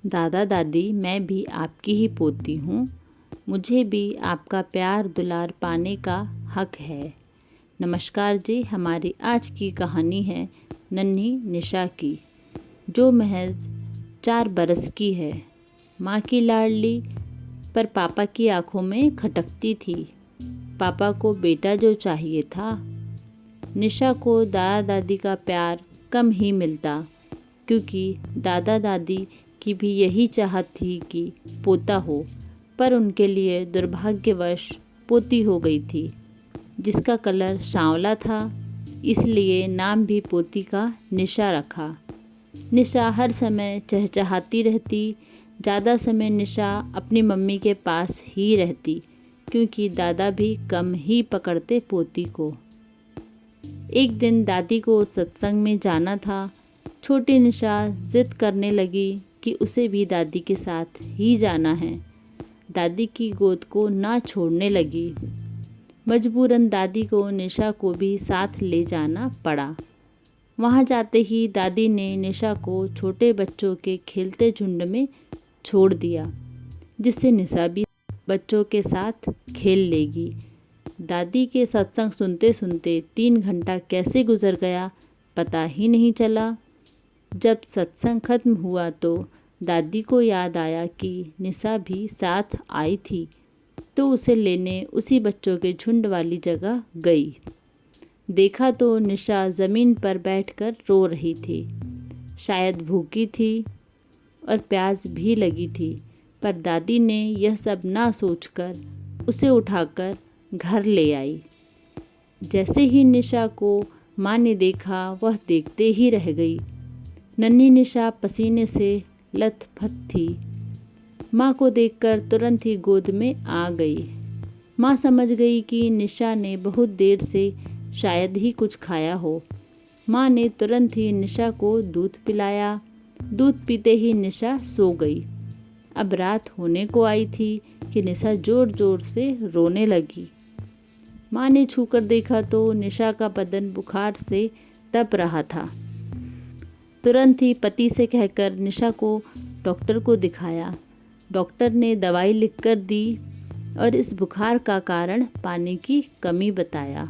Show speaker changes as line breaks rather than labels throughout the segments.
दादा दादी, मैं भी आपकी ही पोती हूँ। मुझे भी आपका प्यार दुलार पाने का हक है। नमस्कार जी। हमारी आज की कहानी है नन्ही निशा की, जो महज 4 बरस की है। माँ की लाडली, पर पापा की आंखों में खटकती थी। पापा को बेटा जो चाहिए था। निशा को दादा दादी का प्यार कम ही मिलता, क्योंकि दादा दादी की भी यही चाहत थी कि पोता हो, पर उनके लिए दुर्भाग्यवश पोती हो गई थी, जिसका कलर सांवला था। इसलिए नाम भी पोती का निशा रखा। निशा हर समय चहचहाती रहती। ज़्यादा समय निशा अपनी मम्मी के पास ही रहती, क्योंकि दादा भी कम ही पकड़ते पोती को। एक दिन दादी को सत्संग में जाना था। छोटी निशा जिद करने लगी कि उसे भी दादी के साथ ही जाना है। दादी की गोद को ना छोड़ने लगी। मजबूरन दादी को निशा को भी साथ ले जाना पड़ा। वहाँ जाते ही दादी ने निशा को छोटे बच्चों के खेलते झुंड में छोड़ दिया, जिससे निशा भी बच्चों के साथ खेल लेगी। दादी के सत्संग सुनते सुनते 3 घंटा कैसे गुजर गया पता ही नहीं चला। जब सत्संग खत्म हुआ तो दादी को याद आया कि निशा भी साथ आई थी, तो उसे लेने उसी बच्चों के झुंड वाली जगह गई। देखा तो निशा ज़मीन पर बैठकर रो रही थी। शायद भूखी थी और प्यास भी लगी थी, पर दादी ने यह सब ना सोचकर उसे उठाकर घर ले आई। जैसे ही निशा को माँ ने देखा, वह देखते ही रह गई। नन्ही निशा पसीने से लथपथ थी। माँ को देखकर तुरंत ही गोद में आ गई। माँ समझ गई कि निशा ने बहुत देर से शायद ही कुछ खाया हो। माँ ने तुरंत ही निशा को दूध पिलाया। दूध पीते ही निशा सो गई। अब रात होने को आई थी कि निशा ज़ोर ज़ोर से रोने लगी। माँ ने छूकर देखा तो निशा का बदन बुखार से तप रहा था। तुरंत ही पति से कहकर निशा को डॉक्टर को दिखाया। डॉक्टर ने दवाई लिखकर दी और इस बुखार का कारण पानी की कमी बताया।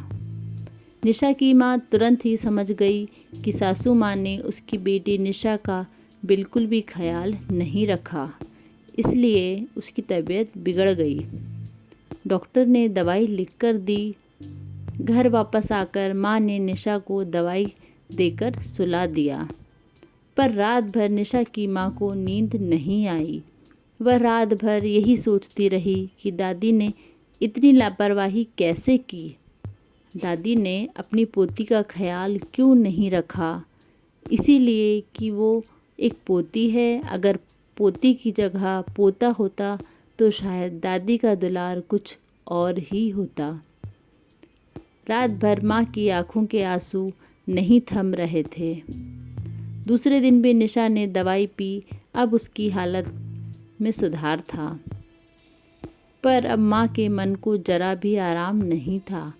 निशा की माँ तुरंत ही समझ गई कि सासू माँ ने उसकी बेटी निशा का बिल्कुल भी ख्याल नहीं रखा, इसलिए उसकी तबीयत बिगड़ गई। डॉक्टर ने दवाई लिखकर दी। घर वापस आकर माँ ने निशा को दवाई देकर सुला दिया, पर रात भर निशा की माँ को नींद नहीं आई। वह रात भर यही सोचती रही कि दादी ने इतनी लापरवाही कैसे की। दादी ने अपनी पोती का ख्याल क्यों नहीं रखा? इसीलिए कि वो एक पोती है। अगर पोती की जगह पोता होता तो शायद दादी का दुलार कुछ और ही होता। रात भर माँ की आंखों के आंसू नहीं थम रहे थे। दूसरे दिन भी निशा ने दवाई पी। अब उसकी हालत में सुधार था, पर अब माँ के मन को जरा भी आराम नहीं था।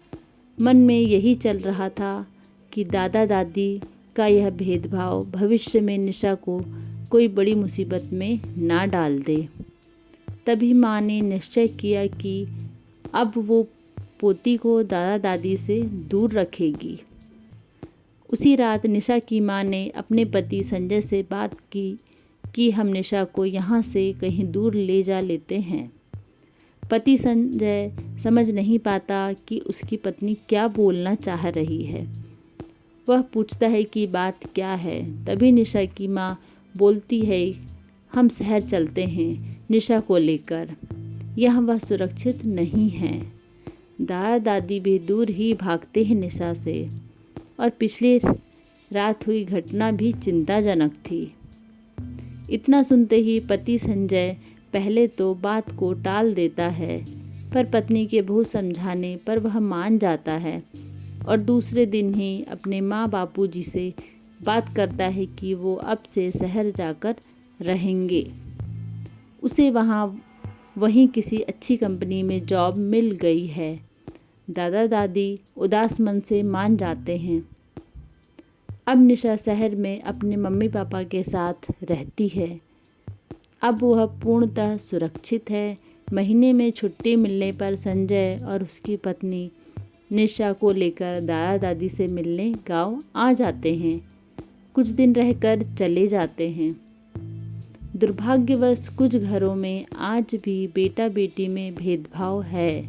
मन में यही चल रहा था कि दादा दादी का यह भेदभाव भविष्य में निशा को कोई बड़ी मुसीबत में ना डाल दे। तभी माँ ने निश्चय किया कि अब वो पोती को दादा दादी से दूर रखेगी। उसी रात निशा की माँ ने अपने पति संजय से बात की कि हम निशा को यहाँ से कहीं दूर ले जा लेते हैं। पति संजय समझ नहीं पाता कि उसकी पत्नी क्या बोलना चाह रही है। वह पूछता है कि बात क्या है। तभी निशा की माँ बोलती है, हम शहर चलते हैं निशा को लेकर। यह वह सुरक्षित नहीं है। दादा दादी भी दूर ही भागते हैं निशा से, और पिछली रात हुई घटना भी चिंताजनक थी। इतना सुनते ही पति संजय पहले तो बात को टाल देता है, पर पत्नी के बहुत समझाने पर वह मान जाता है और दूसरे दिन ही अपने माँ बापूजी से बात करता है कि वो अब से शहर जाकर रहेंगे। उसे वहीं किसी अच्छी कंपनी में जॉब मिल गई है। दादा दादी उदास मन से मान जाते हैं। अब निशा शहर में अपने मम्मी पापा के साथ रहती है। अब वह पूर्णतः सुरक्षित है। महीने में छुट्टी मिलने पर संजय और उसकी पत्नी निशा को लेकर दादा दादी से मिलने गांव आ जाते हैं। कुछ दिन रहकर चले जाते हैं। दुर्भाग्यवश कुछ घरों में आज भी बेटा बेटी में भेदभाव है,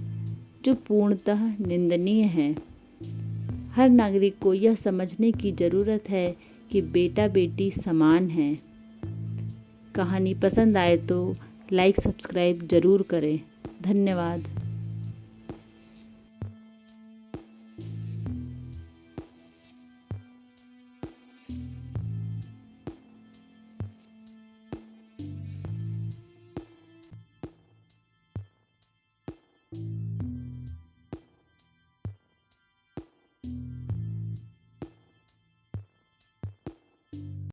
जो पूर्णतः निंदनीय है। हर नागरिक को यह समझने की ज़रूरत है कि बेटा बेटी समान हैं। कहानी पसंद आए तो लाइक सब्सक्राइब ज़रूर करें। धन्यवाद।